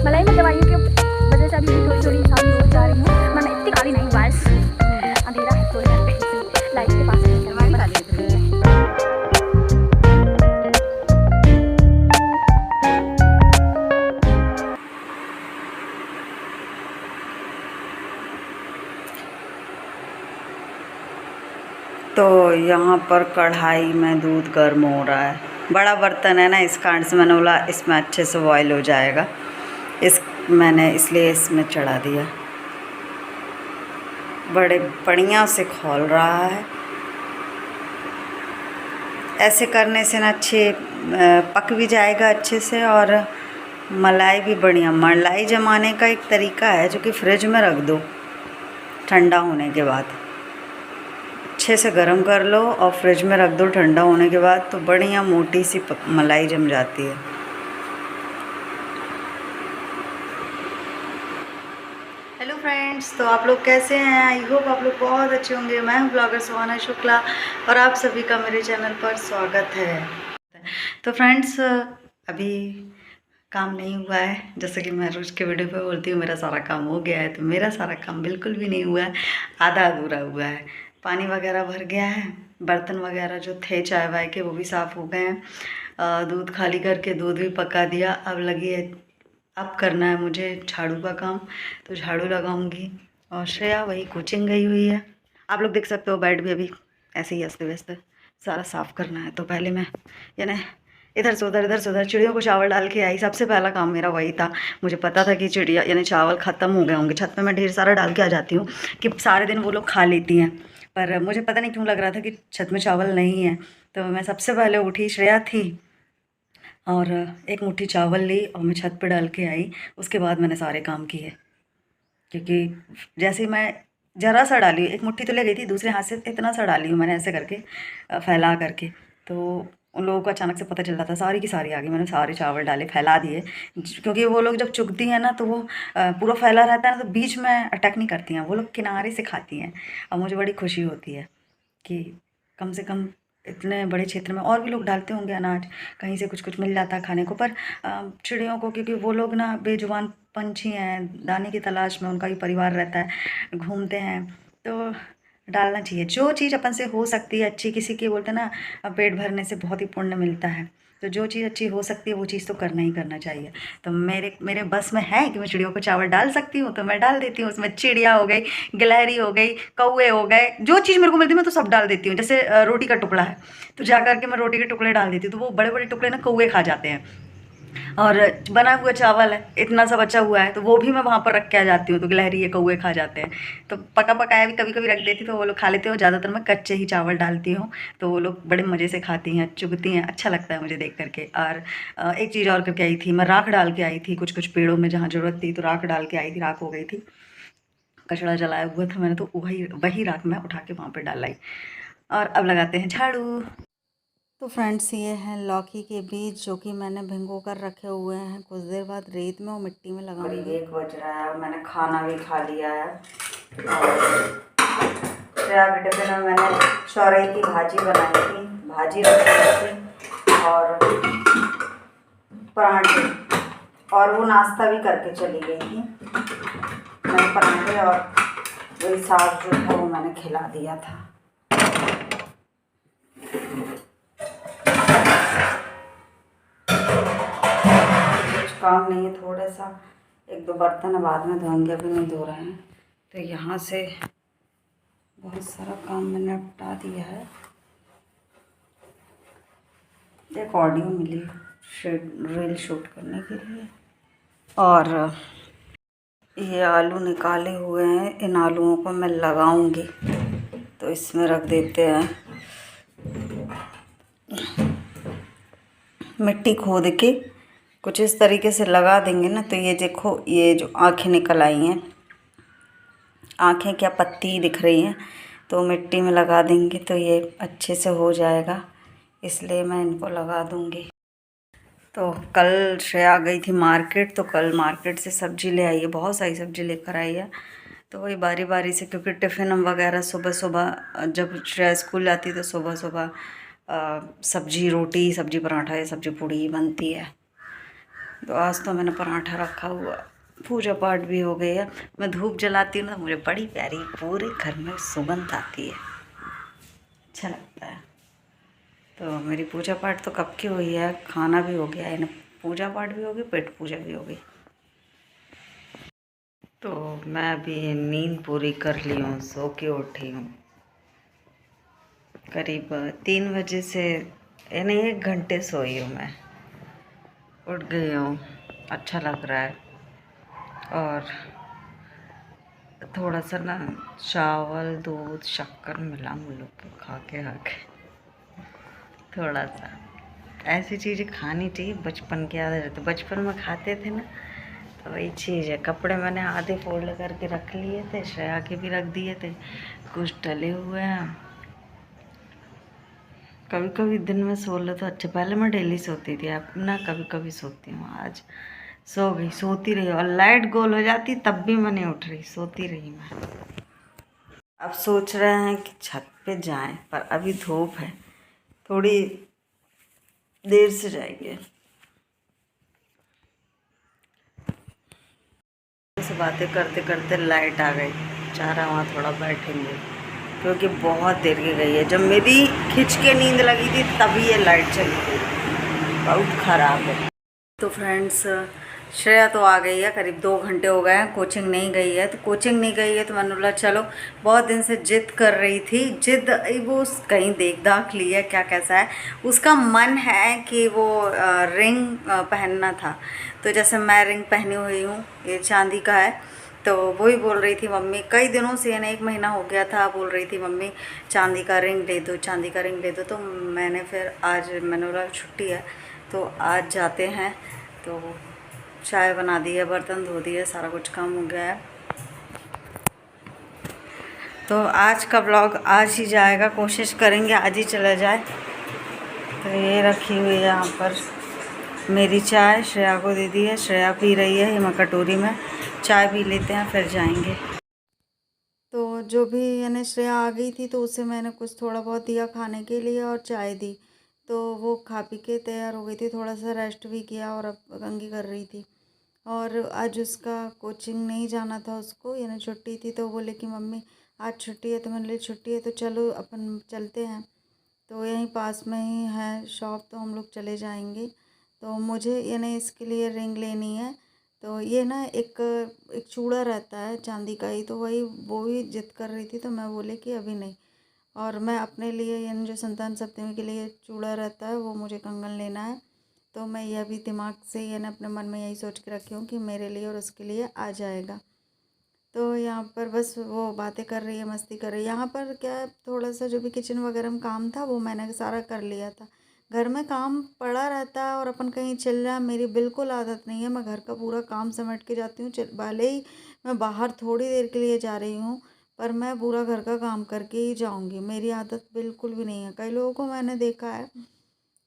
मलाई में दवाइयों की वजह से अभी थोड़ी थोड़ी काली हो जा रही हूँ, मैं इतनी काली नहीं, बस अंधेरा है थोड़ी घर पे, इसलिए लाइट के पास नहीं दवाई खा ली थी। तो यहाँ पर कढ़ाई में दूध गर्म हो रहा है। बड़ा बर्तन है ना, इस कारण से मैंने बोला इसमें अच्छे से बॉयल हो जाएगा, मैंने इसलिए इसमें चढ़ा दिया। बड़े बढ़िया से खौल रहा है। ऐसे करने से ना अच्छे पक भी जाएगा अच्छे से, और मलाई भी बढ़िया। मलाई जमाने का एक तरीका है जो कि फ्रिज में रख दो, ठंडा होने के बाद अच्छे से गर्म कर लो और फ्रिज में रख दो ठंडा होने के बाद, तो बढ़िया मोटी सी मलाई जम जाती है। हेलो फ्रेंड्स, तो आप लोग कैसे हैं? आई होप आप लोग बहुत अच्छे होंगे। मैं हूं ब्लॉगर सुहाना शुक्ला और आप सभी का मेरे चैनल पर स्वागत है। तो फ्रेंड्स, अभी काम नहीं हुआ है। जैसे कि मैं रोज़ के वीडियो पे बोलती हूँ मेरा सारा काम हो गया है, तो मेरा सारा काम बिल्कुल भी नहीं हुआ है, आधा अधूरा हुआ है। पानी वगैरह भर गया है, बर्तन वगैरह जो थे चाय वाय के वो भी साफ़ हो गए हैं, दूध खाली करके दूध भी पका दिया। अब करना है मुझे झाड़ू का काम, तो झाड़ू लगाऊंगी। और श्रेया वही कोचिंग गई हुई है। आप लोग देख सकते हो बेड भी अभी ऐसे ही अस्त व्यस्त, सारा साफ़ करना है। तो पहले मैं यानी इधर से उधर चिड़ियों को चावल डाल के आई। सबसे पहला काम मेरा वही था। मुझे पता था कि चिड़िया यानी चावल ख़त्म हो गए होंगे। छत पे मैं ढेर सारा डाल के आ जाती हूँ कि सारे दिन वो लोग खा लेती हैं, पर मुझे पता नहीं क्यों लग रहा था कि छत में चावल नहीं है। तो मैं सबसे पहले उठी, श्रेया थी, और एक मुट्ठी चावल ली और मैं छत पे डाल के आई। उसके बाद मैंने सारे काम किए, क्योंकि जैसे ही मैं ज़रा सा डाली, एक मुट्ठी तो ले गई थी, दूसरे हाथ से इतना सा डाली हूँ मैंने ऐसे करके, फैला करके। तो उन लोगों को अचानक से पता चल रहा था, सारी की सारी आ गई। मैंने सारे चावल डाले, फैला दिए, क्योंकि वो लोग जब चुगती हैं ना तो वो पूरा फैला रहता है ना, तो बीच में अटैक नहीं करती हैं, वो लोग किनारे से खाती हैं। और मुझे बड़ी खुशी होती है कि कम से कम इतने बड़े क्षेत्र में और भी लोग डालते होंगे अनाज, कहीं से कुछ कुछ मिल जाता है खाने को। पर चिड़ियों को, क्योंकि वो लोग ना बेजुबान पंछी हैं, दाने की तलाश में उनका भी परिवार रहता है, घूमते हैं, तो डालना चाहिए। जो चीज़ अपन से हो सकती है अच्छी, किसी के बोलते हैं ना पेट भरने से बहुत ही पुण्य मिलता है, तो जो चीज़ अच्छी हो सकती है वो चीज़ तो करना ही करना चाहिए। तो मेरे बस में है कि मैं चिड़ियों को चावल डाल सकती हूँ, तो मैं डाल देती हूँ। उसमें चिड़िया हो गई, गिलहरी हो गई, कौवे हो गए, जो चीज़ मेरे को मिलती है मैं तो सब डाल देती हूँ। जैसे रोटी का टुकड़ा है तो जा करके मैं रोटी के टुकड़े डाल देती हूँ, तो वो बड़े बड़े टुकड़े ना कौवे खा जाते हैं। और बना हुआ चावल है, इतना सा बचा हुआ है, तो वो भी मैं वहाँ पर रख के आ जाती हूँ, तो गिलहरी ये कौवे खा जाते हैं। तो पका पकाया भी कभी कभी रख देती, तो वो लोग खा लेते हैं। ज़्यादातर मैं कच्चे ही चावल डालती हूँ, तो वो लोग बड़े मज़े से खाती हैं, चुगती हैं, अच्छा लगता है मुझे देख करके। और एक चीज़ और करके आई थी, मैं राख डाल के आई थी कुछ कुछ पेड़ों में जहाँ ज़रूरत थी, तो राख डाल के आई थी। राख हो गई थी, कचड़ा जलाया हुआ था मैंने, तो वही राख मैं उठा के वहाँ पर डाल आई। और अब लगाते हैं झाड़ू। तो फ्रेंड्स, ये हैं लौकी के बीज जो कि मैंने भिगो कर रखे हुए हैं। कुछ देर बाद रेत में और मिट्टी में लगाऊंगी। 1 बज रहा है और मैंने खाना भी खा लिया है। श्रेया के टिफिन में मैंने चौरई की भाजी बनाई थी, भाजी रखी थी, और पराठे, और वो नाश्ता भी करके चली गई थी। मैंने पराठे और वही साग जो था वो मैंने खिला दिया था। काम नहीं है, थोड़ा सा 1-2 बर्तन बाद में धोएंगे, अभी नहीं धो रहे हैं। तो यहाँ से बहुत सारा काम मैंने निपटा दिया है। एक ऑडियो मिली रील शूट करने के लिए, और ये आलू निकाले हुए हैं, इन आलूओं को मैं लगाऊंगी। तो इसमें रख देते हैं मिट्टी खोद के, कुछ इस तरीके से लगा देंगे ना, तो ये देखो, ये जो आँखें निकल आई हैं, आँखें क्या पत्ती दिख रही हैं, तो मिट्टी में लगा देंगे तो ये अच्छे से हो जाएगा, इसलिए मैं इनको लगा दूँगी। तो कल श्रेया गई थी मार्केट, तो कल मार्केट से सब्ज़ी ले आई है, बहुत सारी सब्ज़ी लेकर आई है। तो वही बारी बारी से, क्योंकि टिफ़िन वगैरह सुबह सुबह जब श्रेया स्कूल जाती तो सुबह सुबह सब्ज़ी रोटी, सब्ज़ी पराठा या सब्ज़ी पूड़ी बनती है। तो आज तो मैंने पराठा रखा हुआ, पूजा पाठ भी हो गया। मैं धूप जलाती हूँ ना, मुझे बड़ी प्यारी पूरे घर में सुगंध आती है, अच्छा लगता है। तो मेरी पूजा पाठ तो कब की हुई है, खाना भी हो गया है ना, पूजा पाठ भी हो गई, पेट पूजा भी हो गई। तो मैं अभी नींद पूरी कर ली हूँ, सो के उठी हूँ करीब 3 बजे से, यानी 1 घंटे सोई हूँ मैं, उठ गई हूँ, अच्छा लग रहा है। और थोड़ा सा ना चावल दूध शक्कर मिला मुल्लों को खा के थोड़ा सा ऐसी चीज़ें खानी चाहिए, बचपन की आदत रहती, बचपन में खाते थे ना, तो वही चीज़ है। कपड़े मैंने आधे फोल्ड करके रख लिए थे, श्रेया के भी रख दिए थे, कुछ डले हुए हैं। कभी कभी दिन में सो ले तो अच्छा, पहले मैं डेली सोती थी, अब ना कभी कभी सोती हूँ। आज सो गई, सोती रही, और लाइट गोल हो जाती तब भी मैं नहीं उठ रही, सोती रही मैं। अब सोच रहे हैं कि छत पे जाएं, पर अभी धूप है, थोड़ी देर से जाएंगे। से बातें करते करते लाइट आ गई, चाह रहा वहाँ थोड़ा बैठेंगे, क्योंकि बहुत देर की गई है। जब मेरी खिंच के नींद लगी थी तभी ये लाइट चली गई, बहुत ख़राब है। तो फ्रेंड्स, श्रेया तो आ गई है, करीब 2 घंटे हो गए हैं, कोचिंग नहीं गई है। तो कोचिंग नहीं गई है तो मैंने बोला चलो, बहुत दिन से जिद कर रही थी, जिद वो कहीं देख दाख ली है क्या कैसा है, उसका मन है कि वो रिंग पहनना था। तो जैसे मैं रिंग पहनी हुई हूँ, ये चांदी का है, तो वही बोल रही थी मम्मी, कई दिनों से, यानी 1 महीना हो गया था, बोल रही थी मम्मी चांदी का रिंग ले दो, चांदी का रिंग ले दो। तो मैंने फिर आज, मैंने बोला छुट्टी है तो आज जाते हैं। तो चाय बना दी है, बर्तन धो दिए, सारा कुछ काम हो गया है। तो आज का ब्लॉग आज ही जाएगा, कोशिश करेंगे आज ही चला जाए। तो ये रखी हुई है यहाँ पर मेरी चाय, श्रेया को दे दी है, श्रेया पी रही है हिमा कटोरी में, चाय पी लेते हैं फिर जाएंगे। तो जो भी, यानी श्रेया आ गई थी तो उसे मैंने कुछ थोड़ा बहुत दिया खाने के लिए और चाय दी, तो वो खा पी के तैयार हो गई थी, थोड़ा सा रेस्ट भी किया और अब कंघी कर रही थी। और आज उसका कोचिंग नहीं जाना था उसको, यानी छुट्टी थी, तो बोले कि मम्मी आज छुट्टी है, तो मैंने ली छुट्टी है तो चलो अपन चलते हैं। तो यहीं पास में ही है शॉप, तो हम लोग चले जाएंगे। तो मुझे यानी इसके लिए रिंग लेनी है। तो ये ना एक चूड़ा रहता है चांदी का ही, तो वही वो भी जिद कर रही थी, तो मैं बोले कि अभी नहीं। और मैं अपने लिए, यानी जो संतान सप्तमी के लिए चूड़ा रहता है वो मुझे कंगन लेना है। तो मैं यह भी दिमाग से, यानी अपने मन में यही सोच के रखी हूँ कि मेरे लिए और उसके लिए आ जाएगा। तो यहाँ पर बस वो बातें कर रही है, मस्ती कर रही है। यहाँ पर क्या है, थोड़ा सा जो भी किचन वगैरह में काम था वो मैंने सारा कर लिया था। घर में काम पड़ा रहता है और अपन कहीं चल रहा है, मेरी बिल्कुल आदत नहीं है। मैं घर का पूरा काम समेट के जाती हूँ, भले ही मैं बाहर थोड़ी देर के लिए जा रही हूँ, पर मैं पूरा घर का काम करके ही जाऊँगी। मेरी आदत बिल्कुल भी नहीं है। कई लोगों को मैंने देखा है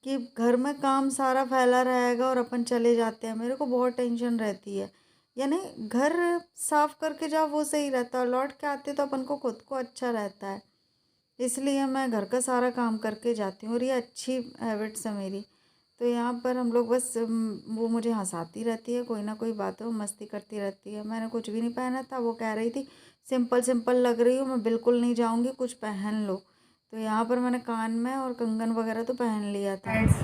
कि घर में काम सारा फैला रहेगा और अपन चले जाते हैं, मेरे को बहुत टेंशन रहती है। यानी घर साफ करके जाओ वो सही रहता है, लौट के आते तो अपन को खुद को अच्छा रहता है, इसलिए मैं घर का सारा काम करके जाती हूँ और ये अच्छी हैबिट्स है मेरी। तो यहाँ पर हम लोग बस वो मुझे हंसाती रहती है, कोई ना कोई बातों मस्ती करती रहती है। मैंने कुछ भी नहीं पहना था, वो कह रही थी सिंपल सिंपल लग रही हूँ, मैं बिल्कुल नहीं जाऊँगी, कुछ पहन लो। तो यहाँ पर मैंने कान में और कंगन वगैरह तो पहन लिया था। फ्रेंड्स,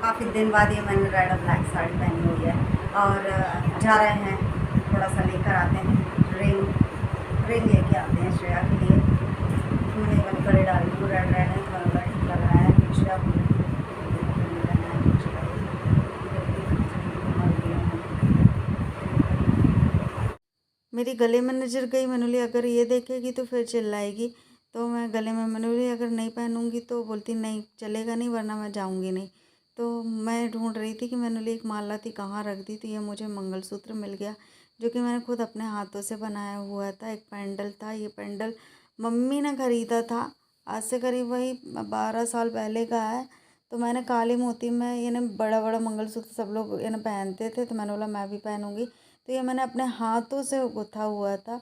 काफ़ी दिन बाद ये मैंने रेड और ब्लैक साड़ी पहनी हुई है और जा रहे हैं, थोड़ा सा लेकर आते हैं रिंग लेके आते हैं श्रेया के लिए। मैंने वन कलर डाली हूँ, रेड रेड है, तो वाला ठीक लग रहा है। श्रेया मेरी गले में नज़र गई, मैंने बोली अगर ये देखेगी तो फिर चिल्लाएगी, तो मैं गले में, मैंने बोली अगर नहीं पहनूंगी तो बोलती नहीं चलेगा नहीं, वरना मैं जाऊंगी नहीं। तो मैं ढूंढ रही थी कि मैंने बोली एक माला थी कहाँ रख दी, तो ये मुझे मंगलसूत्र मिल गया, जो कि मैंने खुद अपने हाथों से बनाया हुआ था। एक पेंडल था, ये पेंडल मम्मी ने ख़रीदा था, आज से करीब वही 12 साल पहले का है। तो मैंने काली मोती में, यानी बड़ा बड़ा मंगलसूत्र सब लोग यानी पहनते थे, तो मैंने बोला मैं भी पहनूंगी। तो ये मैंने अपने हाथों से गुथा हुआ था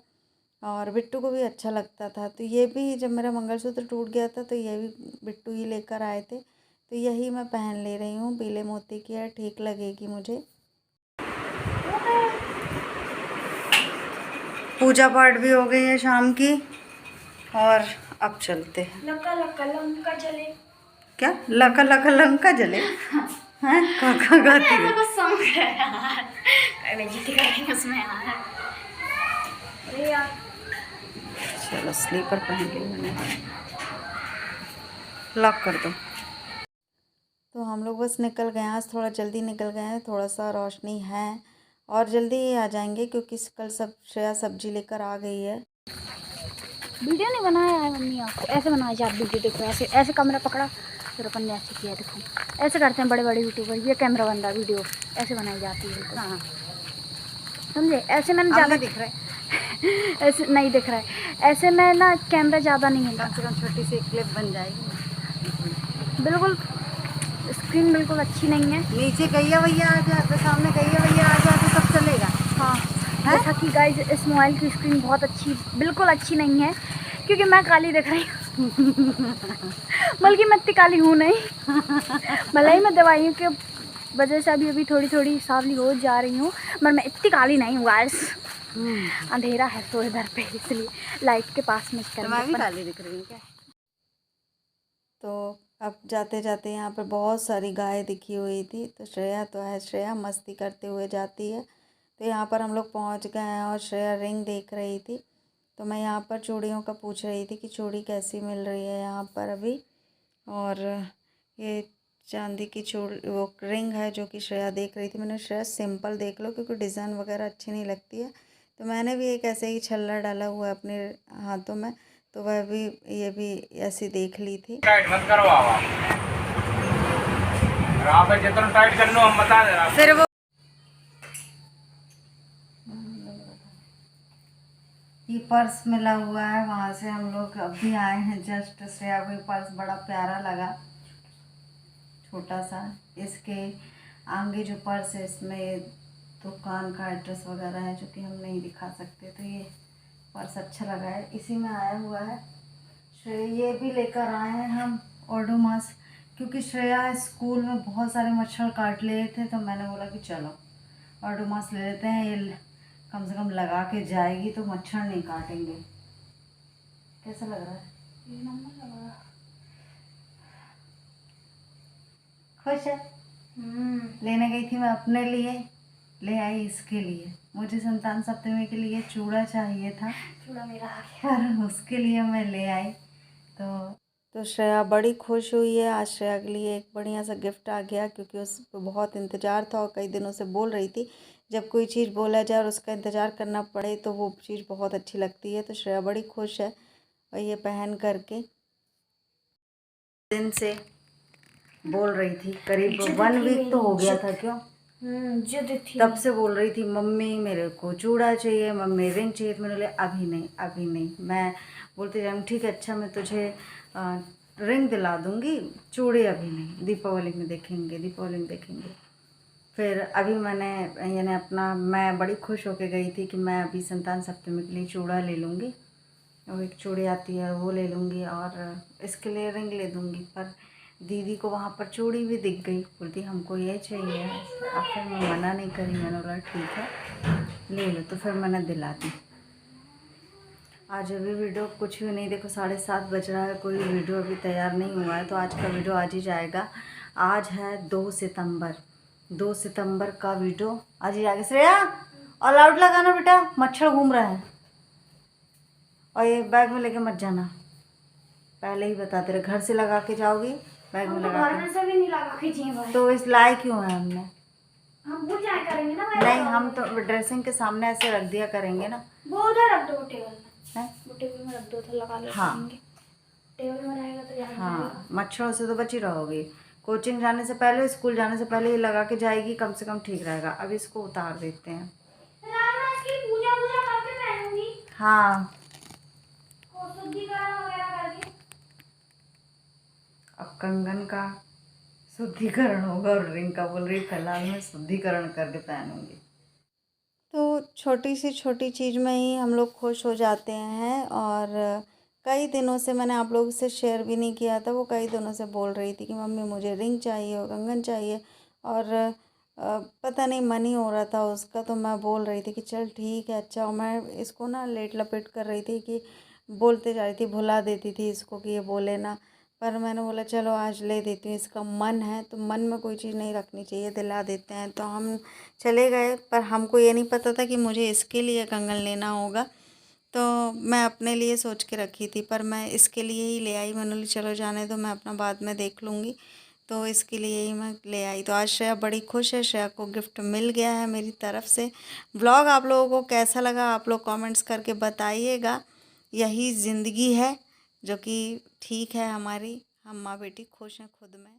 और बिट्टू को भी अच्छा लगता था। तो ये भी जब मेरा मंगलसूत्र टूट गया था तो ये भी बिट्टू ही लेकर आए थे, तो यही मैं पहन ले रही हूँ। पीले मोती की है, ठीक लगेगी मुझे। पूजा पाठ भी हो गई है शाम की और अब चलते हैं। लका लका लंका जले। क्या लका लका लंका जले हैं? काका गाती है। कुछ सॉन्ग है यार, बेइज्जती करेंगे उसमें यार। अरे यार चलो स्लीपर पहन ली मैंने, लॉक कर दो। तो हम लोग बस निकल गए, आज थोड़ा जल्दी निकल गए हैं, थोड़ा सा रोशनी है और जल्दी ही आ जाएंगे क्योंकि कल सब श्रेया सब्जी लेकर आ गई है। वीडियो नहीं बनाया है मम्मी, आपको ऐसे बनाया जाए वीडियो। देखो ऐसे ऐसे कैमरा पकड़ा, फिर अपन ने ऐसे किया। देखो ऐसे करते हैं बड़े बड़े यूट्यूबर, ये कैमरा बंदा वीडियो ऐसे बनाई जाती है। हाँ समझे, ऐसे मैंने ज़्यादा दिख रहा है ऐसे नहीं दिख रहा है, ऐसे में ना कैमरा ज़्यादा नहीं है। कम से कम छोटी सी क्लिप बन जाएगी। बिल्कुल स्क्रीन बिल्कुल अच्छी नहीं है। नीचे गैया भैया आ जाए तो सामने गैया भैया आ जाए तो सब चलेगा। हाँ जैसा कि गाइस इस मोबाइल की स्क्रीन बहुत अच्छी, बिल्कुल अच्छी नहीं है क्योंकि मैं काली दिख रही हूँ। बल्कि मैं इतनी काली हूँ नहीं, भले ही मैं दवाइयों के वजह से अभी थोड़ी थोड़ी सावली हो जा रही हूँ, मगर मैं इतनी काली नहीं हूँ गाइस। अंधेरा है तो इधर पे, इसलिए लाइट के पास में मैं भी काली दिख रही हूँ क्या? तो अब जाते जाते यहाँ पर बहुत सारी गाय दिखी हुई थी, तो श्रेया तो है, श्रेया मस्ती करते हुए जाती है। तो यहाँ पर हम लोग पहुँच गए हैं और श्रेया रिंग देख रही थी। तो मैं यहाँ पर चूड़ियों का पूछ रही थी कि चूड़ी कैसी मिल रही है यहाँ पर अभी। और ये चांदी की वो रिंग है जो कि श्रेया देख रही थी। मैंने श्रेया सिंपल देख लो क्योंकि डिज़ाइन वगैरह अच्छी नहीं लगती है। तो मैंने भी एक ऐसे ही छल्ला डाला हुआ है अपने हाथों में, तो वह भी ये भी ऐसी देख ली थी। टाइट मत करो आप जितना टाइट कर लो हम बता दे रहा फिर वो ये पर्स मिला हुआ है, वहाँ से हम लोग अभी आए हैं जस्ट। श्रेया को पर्स बड़ा प्यारा लगा, छोटा सा। इसके आगे जो पर्स है इसमें दुकान का एड्रेस वगैरह है जो कि हम नहीं दिखा सकते, तो ये पर्स अच्छा लगा है, इसी में आया हुआ है। श्रेया ये भी लेकर आए हैं हम ओडोमॉस, क्योंकि श्रेया स्कूल में बहुत सारे मच्छर काट लिए थे, तो मैंने बोला कि चलो ओडोमॉस ले लेते हैं, ये कम से कम लगा के जाएगी तो मच्छर नहीं काटेंगे। कैसा लग रहा है? खुश है? लेने गई थी मैं अपने लिए, ले आई इसके लिए। मुझे संतान सप्तमी के लिए चूड़ा चाहिए था, चूड़ा मेरा आ गया, पर उसके लिए मैं ले आई। तो श्रेया बड़ी खुश हुई है। आज श्रेया के लिए एक बढ़िया सा गिफ्ट आ गया, क्योंकि उसको बहुत इंतज़ार था और कई दिनों से बोल रही थी जब कोई चीज़ बोला जाए और उसका इंतज़ार करना पड़े तो वो चीज़ बहुत अच्छी लगती है। तो श्रेया बड़ी खुश है और ये पहन करके दिन से बोल रही थी, करीब 1 वीक तो हो गया था। क्यों? तब से बोल रही थी मम्मी मेरे को चूड़ा चाहिए, मम्मी रिंग चाहिए। तो मैंने बोले अभी नहीं, अभी नहीं। मैं बोलती रही ठीक है अच्छा मैं तुझे रिंग दिला दूँगी, चूड़े अभी नहीं, दीपावली में देखेंगे, दीपावली में देखेंगे। फिर अभी मैंने यानी अपना, मैं बड़ी खुश होके गई थी कि मैं अभी संतान सप्तमी के लिए चूड़ा ले लूँगी और एक चूड़ी आती है वो ले लूँगी और इसके लिए रिंग ले दूँगी। पर दीदी को वहाँ पर चूड़ी भी दिख गई, बोलती हमको ये चाहिए। अब फिर मैं मना नहीं करी, मैंने बोला ठीक है ले लो। तो फिर मैंने दिला दी। आज अभी वीडियो कुछ भी नहीं, देखो 7:30 बज रहा है, कोई वीडियो अभी तैयार नहीं हुआ है, तो आज का वीडियो आज ही जाएगा। आज है 2 सितंबर, 2 सितंबर का वीडियो आज ही जाएगा। श्रेया ऑल आउट लगाना बेटा, मच्छर घूम रहा है। और ये बैग में लेके मत जाना, पहले ही बताते रहे, घर से लगा के जाओगी बैग में लगा के। से भी नहीं लगा के चाहिए तो इस लाए क्यों है हमने? हम भूल जाया करेंगे ना। नहीं हम तो ड्रेसिंग के सामने ऐसे रख दिया करेंगे ना। वो उधर रख दो टेबल में, है वो टेबल में रख दो तो लगा ले। हाँ टेबल में रहेगा तो याद हाँ, मच्छरों से तो बची रहोगी। कोचिंग जाने से पहले, स्कूल जाने से पहले ये लगा के जाएगी, कम से कम ठीक रहेगा। अब इसको उतार देते हैं। पूजा करके पहनूंगी। हाँ और शुद्धिकरण वगैरह करके। अब कंगन का शुद्धिकरण होगा और रिंग का बोल रही फिलहाल मैं शुद्धिकरण करके पहनूंगी। तो छोटी सी छोटी चीज़ में ही हम लोग खुश हो जाते हैं। और कई दिनों से मैंने आप लोगों से शेयर भी नहीं किया था, वो कई दिनों से बोल रही थी कि मम्मी मुझे रिंग चाहिए और कंगन चाहिए। और पता नहीं मन ही हो रहा था उसका, तो मैं बोल रही थी कि चल ठीक है अच्छा। और मैं इसको ना लेट लपेट कर रही थी कि बोलते जा रही थी, भुला देती थी इसको कि ये बोले ना। पर मैंने बोला चलो आज ले देती हूँ, इसका मन है तो मन में कोई चीज़ नहीं रखनी चाहिए, दिला देते हैं। तो हम चले गए, पर हमको ये नहीं पता था कि मुझे इसके लिए कंगन लेना होगा। तो मैं अपने लिए सोच के रखी थी, पर मैं इसके लिए ही ले आई। मैंने बोली चलो जाने दो, मैं अपना बाद में देख लूँगी। तो इसके लिए ही मैं ले आई। तो आज श्रेया बड़ी खुश है, श्रेया को गिफ्ट मिल गया है मेरी तरफ से। व्लॉग आप लोगों को कैसा लगा आप लोग कमेंट्स करके बताइएगा। यही ज़िंदगी है जो कि ठीक है हमारी, हम माँ बेटी खुश हैं खुद में।